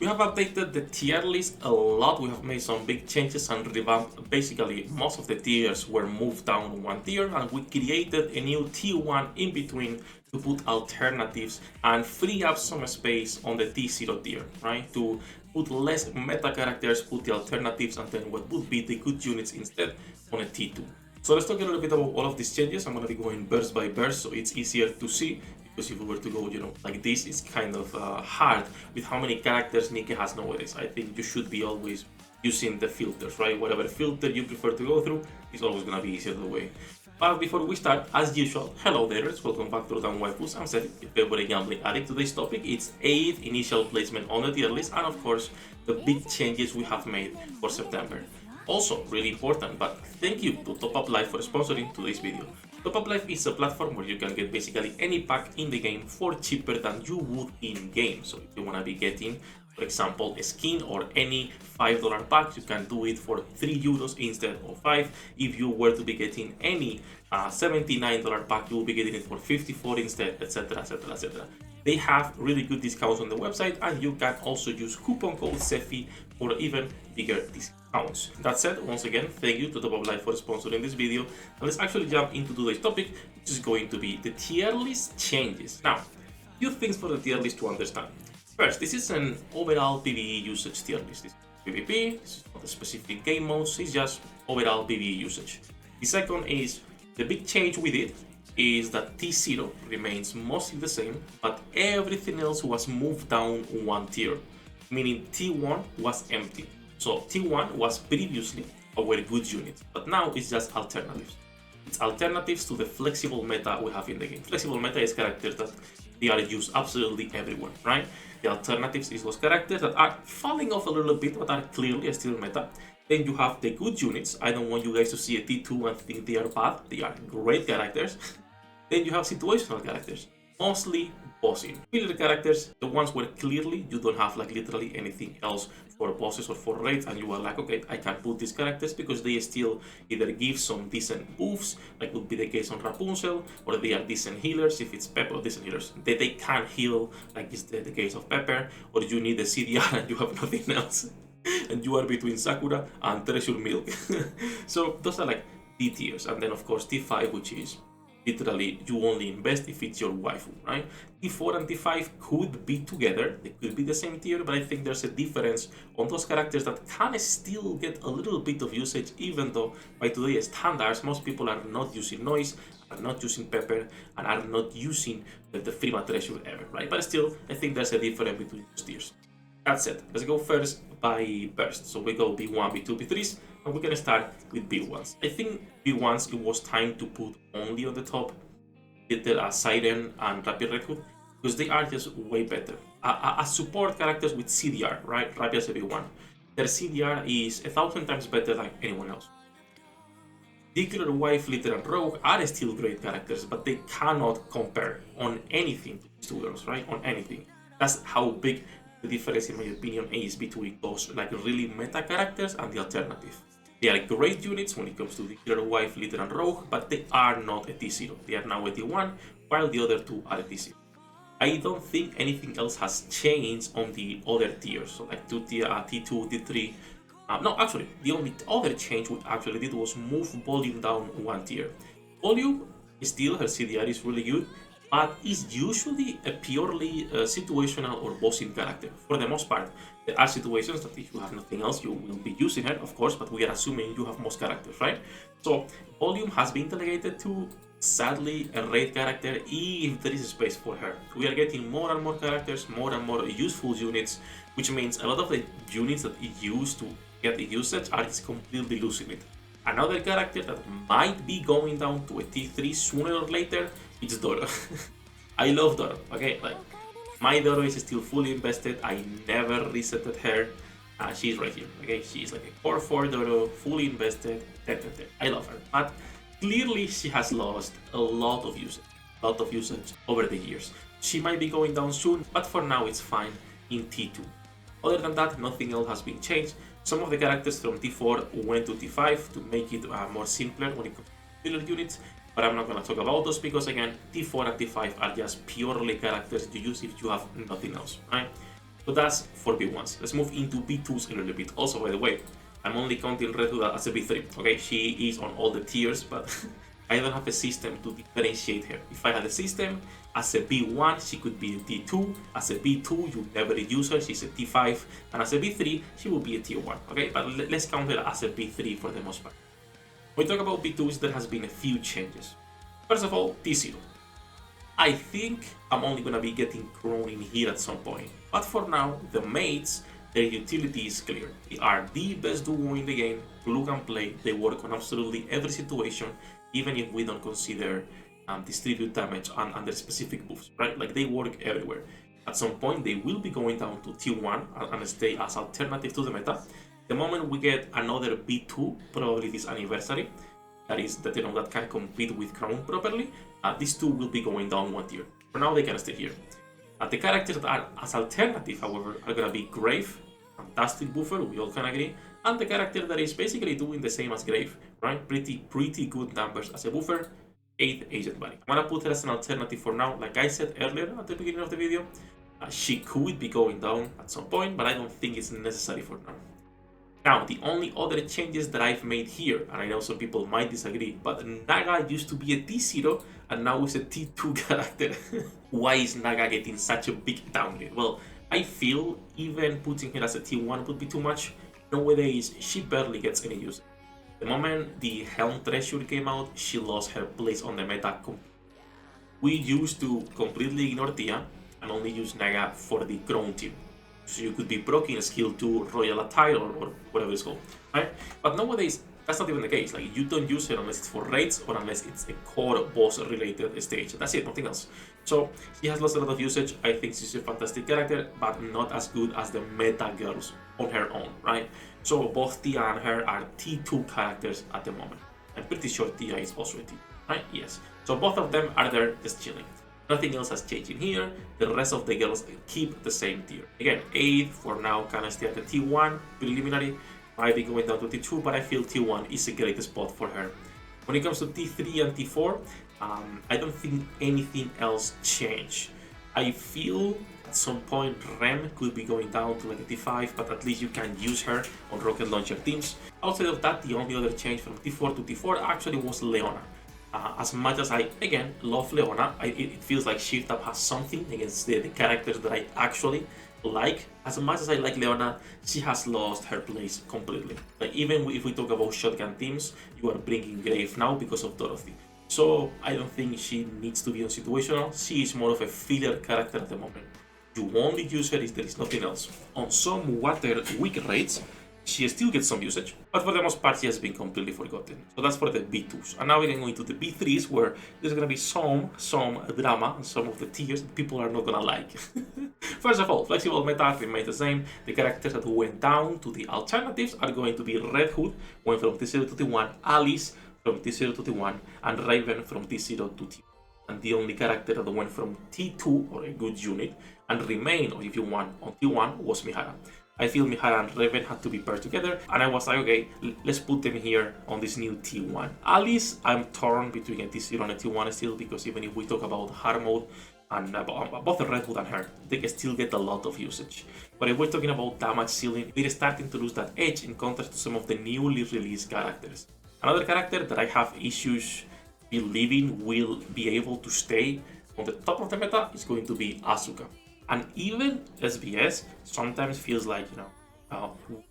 We have updated the tier list a lot. We have made some big changes and revamped. Basically, most of the tiers were moved down one tier, and we created a new tier 1 in between to put alternatives and free up some space on the T0 tier, right? To put less meta characters, put the alternatives, and then what would be the good units instead on a T2. So let's talk a little bit about all of these changes. I'm going to be going burst by burst so it's easier to see. Because if we were to go, like this, it's kind of hard with how many characters Nikke has nowadays. I think you should be always using the filters, right? Whatever filter you prefer to go through, it's always gonna be easier the way. But before we start, as usual, hello there, welcome back to Waifus. I'm Sefhi, your favorite gambling addict. Today's topic is 8th initial placement on the tier list, and of course, the big changes we have made for September. Also, really important, but thank you to Top Up Life for sponsoring today's video. Top Up Life is a platform where you can get basically any pack in the game for cheaper than you would in-game. So if you want to be getting, for example, a skin or any $5 pack, you can do it for €3 instead of 5. If you were to be getting any $79 pack, you will be getting it for 54 instead, etc, etc, etc. They have really good discounts on the website, and you can also use coupon code Sefhi for even bigger discounts. That said, once again, thank you to Top Up Life for sponsoring this video. And let's actually jump into today's topic, which is going to be the tier list changes. Now, few things for the tier list to understand. First, this is an overall PvE usage tier list. This is PvP, this is not a specific game modes, it's just overall PvE usage. The second is the big change with it is that T0 remains mostly the same, but everything else was moved down one tier, meaning T1 was empty. So T1 was previously our good unit, but now it's just alternatives. It's alternatives to the flexible meta we have in the game. Flexible meta is characters that they are used absolutely everywhere, right? The alternatives is those characters that are falling off a little bit, but are clearly still meta. Then you have the good units. I don't want you guys to see a T2 and think they are bad. They are great characters. Then you have situational characters, mostly bossing. Filler characters, the ones where clearly you don't have like literally anything else for bosses or for raids, and you are like, okay, I can put these characters because they still either give some decent buffs, like would be the case on Rapunzel, or they are decent healers if it's Pepper, decent healers. They can heal, like it's the case of Pepper, or you need the CDR and you have nothing else. And you are between Sakura and Treasure Milk. So those are like D tiers, and then of course T5, which is literally you only invest if it's your waifu, right? T4 and T5 could be together, they could be the same tier, but I think there's a difference on those characters that can still get a little bit of usage, even though by today's standards most people are not using Noise, are not using Pepper, and are not using the Frima Treasure ever, right? But still, I think there's a difference between those tiers. That's it. Let's go first by burst. So we go B1, B2, B3s, and we're gonna start with B1s. I think B1s, it was time to put only on the top little Siren and Rapid Red Hood, because they are just way better. As support characters with CDR, right? Rapid's a B1. Their CDR is 1,000 times better than anyone else. Particular Wife, Litter, and Rogue are still great characters, but they cannot compare on anything to these two girls, right? On anything. That's how big the difference, in my opinion, is between those like really meta characters and the alternative. They are great units when it comes to the Killer Wife, Litter, and Rogue, but they are not a T0. They are now a T1, while the other two are a T0. I don't think anything else has changed on the other tiers, so like T2, T3. No, actually, the only other change we actually did was move volume down one tier. Volume, still her CDR is really good, but is usually a purely situational or bossing character. For the most part, there are situations that if you have nothing else, you will be using her, of course, but we are assuming you have most characters, right? So volume has been delegated to, sadly, a raid character if there is space for her. We are getting more and more characters, more and more useful units, which means a lot of the units that it used to get the usage are just completely losing it. Another character that might be going down to a T3 sooner or later, it's Doro. I love Doro, okay? Like, my Doro is still fully invested. I never resetted her. She's right here, okay? She's like a core 4 Doro, fully invested, 10. I love her. But clearly she has lost a lot of usage over the years. She might be going down soon, but for now it's fine in T2. Other than that, nothing else has been changed. Some of the characters from T4 went to T5 to make it more simpler when it comes to filler units, but I'm not going to talk about those because again, T4 and T5 are just purely characters you use if you have nothing else, right? So that's for B1s. Let's move into B2s a little bit. Also, by the way, I'm only counting Red Hood as a B3. Okay, she is on all the tiers, but I don't have a system to differentiate her. If I had a system, as a B1, she could be a T2. As a B2, you never use her, she's a T5. And as a B3, she will be a Tier 1. Okay, but let's count her as a B3 for the most part. When we talk about B2s, there has been a few changes. First of all, T0. I think I'm only gonna be getting Crown in here at some point. But for now, the mates, their utility is clear. They are the best duo in the game, plug and play, they work on absolutely every situation, even if we don't consider distribute damage and their specific buffs, right? Like they work everywhere. At some point, they will be going down to T1 and stay as alternative to the meta. The moment we get another B2, probably this anniversary, that can compete with Crown properly, these two will be going down one tier. For now, they can stay here. The characters that are as alternative, however, are gonna be Grave, fantastic buffer, we all can agree, and the character that is basically doing the same as Grave, right? Pretty good numbers as a buffer, 8th Agent Bunny. I'm gonna put her as an alternative for now. Like I said earlier at the beginning of the video, she could be going down at some point, but I don't think it's necessary for now. Now, the only other changes that I've made here, and I know some people might disagree, but Naga used to be a T0 and now is a T2 character. Why is Naga getting such a big downgrade? Well, I feel even putting her as a T1 would be too much. Nowadays, she barely gets any use. The moment the Helm Treasure came out, she lost her place on the meta completely. We used to completely ignore Tia and only use Naga for the Crown team. So you could be broken skill 2 Royal Attire or whatever it's called, right? But nowadays, that's not even the case. Like, you don't use it unless it's for raids or unless it's a core boss related stage. That's it, nothing else. So she has lost a lot of usage. I think she's a fantastic character, but not as good as the meta girls on her own, right? So both Tia and her are T2 characters at the moment. I'm pretty sure Tia is also a T2, right? Yes. So both of them are there just chilling. Nothing else has changed in here. The rest of the girls keep the same tier. Again, 8 for now can stay at the T1 preliminary. Might be going down to T2, but I feel T1 is a great spot for her. When it comes to T3 and T4, I don't think anything else changed. I feel at some point Rem could be going down to like a T5, but at least you can use her on rocket launcher teams. Outside of that, the only other change from T4 to T4 actually was Leona. As much as I, again, love Leona, it feels like Shift Up has something against the characters that I actually like. As much as I like Leona, she has lost her place completely. Like, even if we talk about shotgun teams, you are bringing Grave now because of Dorothy. So I don't think she needs to be on situational. She is more of a filler character at the moment. You only use her if there is nothing else. On some water weak raids, she still gets some usage, but for the most part she has been completely forgotten. So that's for the B2s. And now we can go into the B3s, where there's gonna be some drama and some of the tiers that people are not gonna like. First of all, flexible meta remains the same. The characters that went down to the alternatives are going to be Red Hood, went from T0 to T1, Alice from T0 to T1, and Raven from T0 to T1. And the only character that went from T2, or a good unit, and remained, or if you want, on T1 was Mihara. I feel Mihara and Raven had to be paired together, and I was like, okay, let's put them here on this new T1. Alice, I'm torn between a T0 and a T1 still, because even if we talk about hard mode, and both the Red Hood and her, they can still get a lot of usage. But if we're talking about damage ceiling, they're starting to lose that edge in contrast to some of the newly released characters. Another character that I have issues believing will be able to stay on the top of the meta is going to be Asuka. And even SBS sometimes feels like,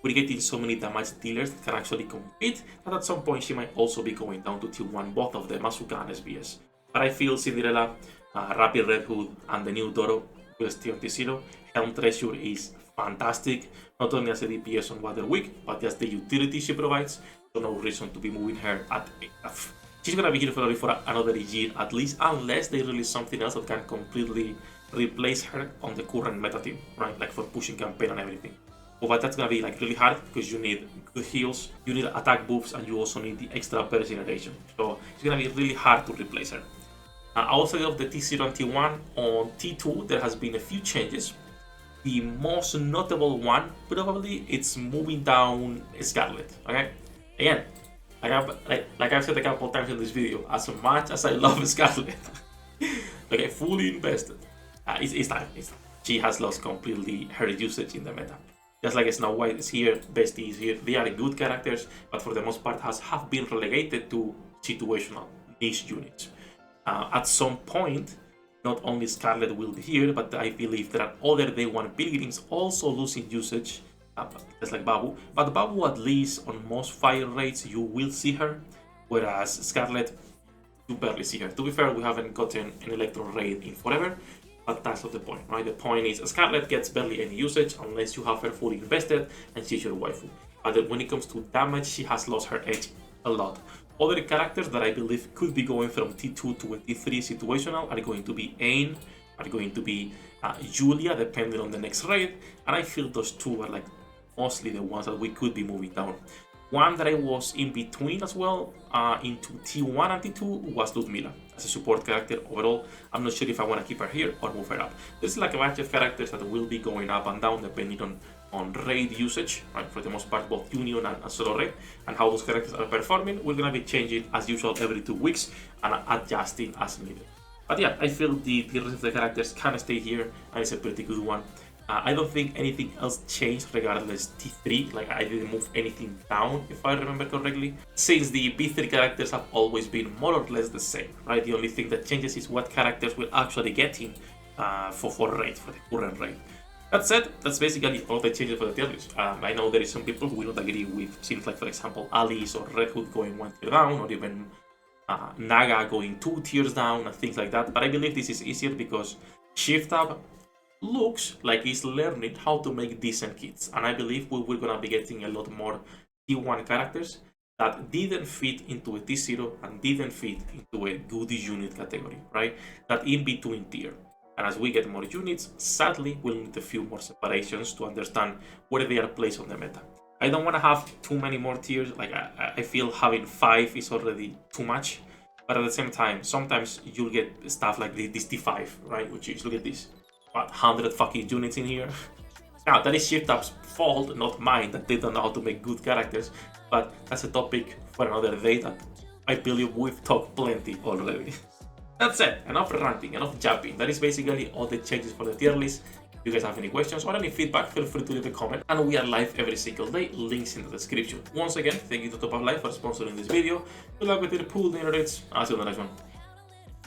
we're getting so many damage dealers that can actually compete, that at some point she might also be going down to T1, both of them, Asuka and SBS. But I feel Cinderella, Rapid Red Hood, and the new Doro will stay on T0. Helm Treasure is fantastic, not only as a DPS on Water Week, but just the utility she provides, so no reason to be moving her at AF. She's gonna be here for another year at least, unless they release something else that can completely replace her on the current meta team, right? Like for pushing campaign and everything. But that's gonna be like really hard because you need good heals, you need attack buffs, and you also need the extra burst generation. So it's gonna be really hard to replace her. Outside of the T0 and T1, on T2 there has been a few changes. The most notable one, probably, it's moving down Scarlet. Okay, again, like I've said a couple times in this video, as much as I love Scarlet, okay, fully invested. It's time. she has lost completely her usage in the meta. Just like Snow White is here, Bestie is here, they are good characters, but for the most part have been relegated to situational niche units. At some point, not only Scarlet will be here, but I believe there are other Day 1 Pilgrims also losing usage, just like Babu. But Babu, at least on most fire rates, you will see her, whereas Scarlet, you barely see her. To be fair, we haven't gotten an Electro raid in forever, but that's not the point, right? The point is Scarlet gets barely any usage unless you have her fully invested and she's your waifu. But when it comes to damage, she has lost her edge a lot. Other characters that I believe could be going from T2 to a T3 situational are going to be Ain, are going to be Julia, depending on the next raid, and I feel those two are like mostly the ones that we could be moving down. One that I was in between as well, into T1 and T2, was Ludmilla. As a support character overall, I'm not sure if I want to keep her here or move her up. There's like a bunch of characters that will be going up and down depending on raid usage, right? For the most part, both Union and solo raid, and how those characters are performing. We're gonna be changing as usual every 2 weeks and adjusting as needed. But yeah, I feel the rest of the characters can stay here, and it's a pretty good one. I don't think anything else changed regardless T3, like I didn't move anything down if I remember correctly, since the B3 characters have always been more or less the same, right? The only thing that changes is what characters we're actually getting for raid, for the current raid. That said, that's basically all the changes for the tier list. I know there is some people who will not agree with things like, for example, Alice or Red Hood going 1 tier down, or even Naga going 2 tiers down and things like that, but I believe this is easier because Shift Up looks like it's learning how to make decent kits, and I believe we're gonna be getting a lot more T1 characters that didn't fit into a T0 and didn't fit into a good unit category, right? That in between tier. And as we get more units, sadly, we'll need a few more separations to understand where they are placed on the meta. I don't want to have too many more tiers, like I feel having 5 is already too much, but at the same time, sometimes you'll get stuff like this T5, right? Which is, look at this, what, 100 fucking units in here? Now, that is Shift Up's fault, not mine, that they don't know how to make good characters, but that's a topic for another day that I believe we've talked plenty already. That's it, enough ranting, enough jumping. That is basically all the changes for the tier list. If you guys have any questions or any feedback, feel free to leave a comment. And we are live every single day, links in the description. Once again, thank you to Top of Life for sponsoring this video. Good luck with your pool dinner rates. I'll see you in the next one.